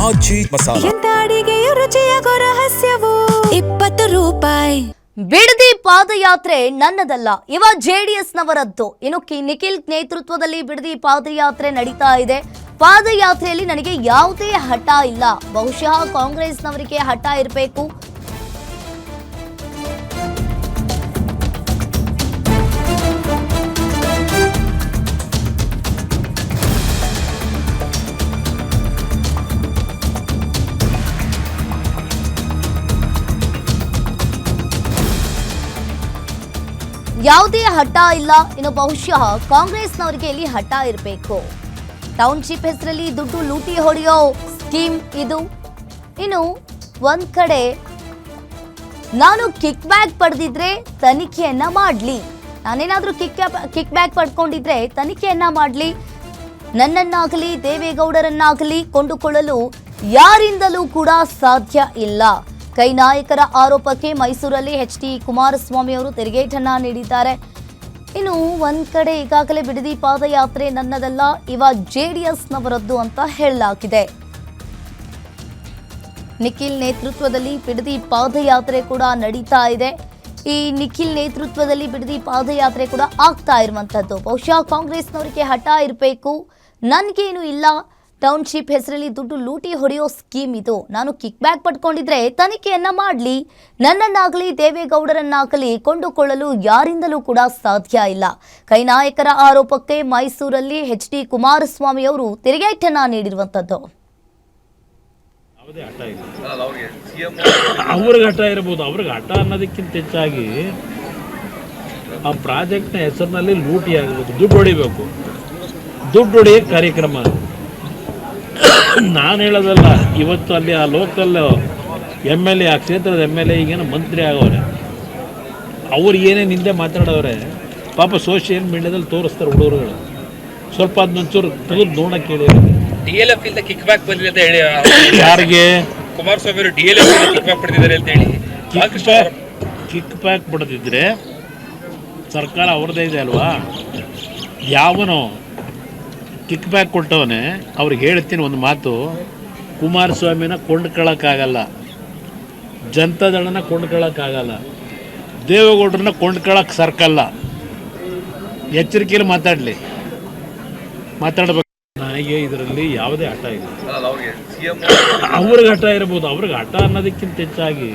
ಆಜಿ ಮಸಾಲ. ಎಂತ ಅಡಿಗೆಯ ರುಚಿಯಾಗೋ ರಹಸ್ಯವು 20 ರೂಪಾಯಿ. ಬಿಡದಿ ಪಾದಯಾತ್ರೆ ನನ್ನದಲ್ಲ, ಇವ ಜೆಡಿಎಸ್ ನವರದ್ದು. ಇನ್ನು ನಿಖಿಲ್ ನೇತೃತ್ವದಲ್ಲಿ ಬಿಡದಿ ಪಾದಯಾತ್ರೆ ನಡೀತಾ ಇದೆ. ಪಾದಯಾತ್ರೆಯಲ್ಲಿ ನನಗೆ ಯಾವುದೇ ಹಠ ಇಲ್ಲ, ಬಹುಶಃ ಕಾಂಗ್ರೆಸ್ನವರಿಗೆ ಹಠ ಇರಬೇಕು. ಯಾವುದೇ ಹಠ ಇಲ್ಲ, ಇನ್ನು ಬಹುಶಃ ಕಾಂಗ್ರೆಸ್ನವರಿಗೆ ಇಲ್ಲಿ ಹಠ ಇರಬೇಕು. ಟೌನ್ಶಿಪ್ ಹೆಸರಲ್ಲಿ ದುಡ್ಡು ಲೂಟಿ ಹೊಡೆಯೋ ಸ್ಕೀಮ್ ಇದು. ಇನ್ನು ಒಂದ್ ಕಡೆ ನಾನು ಕಿಕ್ ಬ್ಯಾಕ್ ಪಡೆದಿದ್ರೆ ತನಿಖೆಯನ್ನ ಮಾಡಲಿ, ನಾನೇನಾದ್ರೂ ಕಿಕ್ ಬ್ಯಾಕ್ ಪಡ್ಕೊಂಡಿದ್ರೆ ತನಿಖೆಯನ್ನ ಮಾಡಲಿ, ನನ್ನನ್ನಾಗಲಿ ದೇವೇಗೌಡರನ್ನಾಗಲಿ ಕೊಂಡುಕೊಳ್ಳಲು ಯಾರಿಂದಲೂ ಕೂಡ ಸಾಧ್ಯ ಇಲ್ಲ. ಕೈ ನಾಯಕರ ಆರೋಪಕ್ಕೆ ಮೈಸೂರಲ್ಲಿ ಎಚ್.ಡಿ. ಕುಮಾರಸ್ವಾಮಿ ಅವರು ತಿರುಗೇಟನ್ನ ನೀಡಿದ್ದಾರೆ. ಇನ್ನು ಒಂದ್ ಕಡೆ ಈಗಾಗಲೇ ಬಿಡದಿ ಪಾದಯಾತ್ರೆ ನನ್ನದಲ್ಲ, ಇವ ಜೆಡಿಎಸ್ನವರದ್ದು ಅಂತ ಹೇಳಲಾಗಿದೆ. ನಿಖಿಲ್ ನೇತೃತ್ವದಲ್ಲಿ ಬಿಡದಿ ಪಾದಯಾತ್ರೆ ಕೂಡ ನಡೀತಾ ಇದೆ. ಈ ನಿಖಿಲ್ ನೇತೃತ್ವದಲ್ಲಿ ಬಿಡದಿ ಪಾದಯಾತ್ರೆ ಕೂಡ ಆಗ್ತಾ ಇರುವಂತದ್ದು. ಬಹುಶಃ ಕಾಂಗ್ರೆಸ್ನವರಿಗೆ ಹಠ ಇರಬೇಕು, ನನ್ಗೇನು ಇಲ್ಲ, ಟೌನ್ಶಿಪ್ ಹೆಸರಲ್ಲಿ ದುಡ್ಡು ಲೂಟಿ ಹೊಡೆಯೋ ಸ್ಕೀಮ್ ಇದು, ನಾನು ಕಿಕ್ ಬ್ಯಾಕ್ ಪಡ್ಕೊಂಡಿದ್ರೆ ತನಿಖೆಯನ್ನ ಮಾಡಲಿ, ನನ್ನನ್ನಾಗಲಿ ದೇವೇಗೌಡರನ್ನಾಗಲಿ ಕೊಂಡುಕೊಳ್ಳಲು ಯಾರಿಂದಲೂ ಕೂಡ ಸಾಧ್ಯ ಇಲ್ಲ. ಕೈ ನಾಯಕರ ಆರೋಪಕ್ಕೆ ಮೈಸೂರಲ್ಲಿ ಎಚ್.ಡಿ. ಕುಮಾರಸ್ವಾಮಿ ಅವರು ತಿರುಗೇಟನ್ನ ನೀಡಿರುವಂತದ್ದು. ಅವ್ರಿಗೆ ಹಠ ಇರಬಹುದು, ಅವ್ರಿಗೆ ಹಠ ಅನ್ನೋದಕ್ಕಿಂತ ಹೆಚ್ಚಾಗಿ ಆ ಪ್ರಾಜೆಕ್ಟ್ನ ಹೆಸರಿನಲ್ಲಿ ಲೂಟಿ ಆಗಬೇಕು, ದುಡ್ಡು ಹೊಡಿಬೇಕು, ದುಡ್ಡು ಹೊಡೆಯೋ ಕಾರ್ಯಕ್ರಮ. ನಾನು ಹೇಳೋದಲ್ಲ, ಇವತ್ತು ಅಲ್ಲಿ ಆ ಲೋಕಲ್ MLA, ಆ ಕ್ಷೇತ್ರದ MLA ಈಗೇನೋ ಮಂತ್ರಿ ಆಗೋರೆ, ಅವ್ರು ಏನೇನು ಹಿಂದೆ ಮಾತಾಡೋರೆ ಪಾಪ ಸೋಷಿಯಲ್ ಮೀಡಿಯಾದಲ್ಲಿ ತೋರಿಸ್ತಾರೆ ಹುಡುಗರುಗಳು. ಸ್ವಲ್ಪ ಅದನ್ನೊಂಚೂರು ತೆಗೆದು ನೋಡಕ್ಕೆ ಹೇಳಿ. DLF ಇಂದ ಕಿಕ್ ಬ್ಯಾಕ್ ಬಂದಿದೆ ಅಂತ ಹೇಳಿ ಯಾರಿಗೆ? ಕುಮಾರಸ್ವಾಮಿ ಅವರು DLF ಇಂದ ಕಿಕ್ ಬ್ಯಾಕ್ ಪಡೆದಿದ್ದಾರೆ ಅಂತ ಹೇಳಿ. ಕಿಕ್ ಬ್ಯಾಕ್ ಪಡೆದಿದ್ರೆ ಸರ್ಕಾರ ಅವ್ರದ್ದೇ ಇದೆ ಅಲ್ವಾ? ಯಾವನು ಕಿಕ್ ಬ್ಯಾಕ್ ಕೊಟ್ಟವನೇ ಅವ್ರಿಗೆ ಹೇಳ್ತೀನಿ ಒಂದು ಮಾತು, ಕುಮಾರಸ್ವಾಮಿನ ಕೊಂಡ್ಕೊಳ್ಳೋಕ್ಕಾಗಲ್ಲ, ಜನತಾದಳನ ಕೊಂಡ್ಕೊಳ್ಳೋಕ್ಕಾಗಲ್ಲ, ದೇವೇಗೌಡರನ್ನ ಕೊಂಡ್ಕೊಳ್ಳೋಕೆ ಸರ್ಕಲ್ಲ. ಎಚ್ಚರಿಕೆಯಲ್ಲಿ ಮಾತಾಡಬೇಕು. ನನಗೆ ಇದರಲ್ಲಿ ಯಾವುದೇ ಹಠ ಇಲ್ಲ. ಅವ್ರಿಗೆ ಹಠ ಇರ್ಬೋದು, ಅವ್ರಿಗೆ ಹಠ ಅನ್ನೋದಕ್ಕಿಂತ ಹೆಚ್ಚಾಗಿ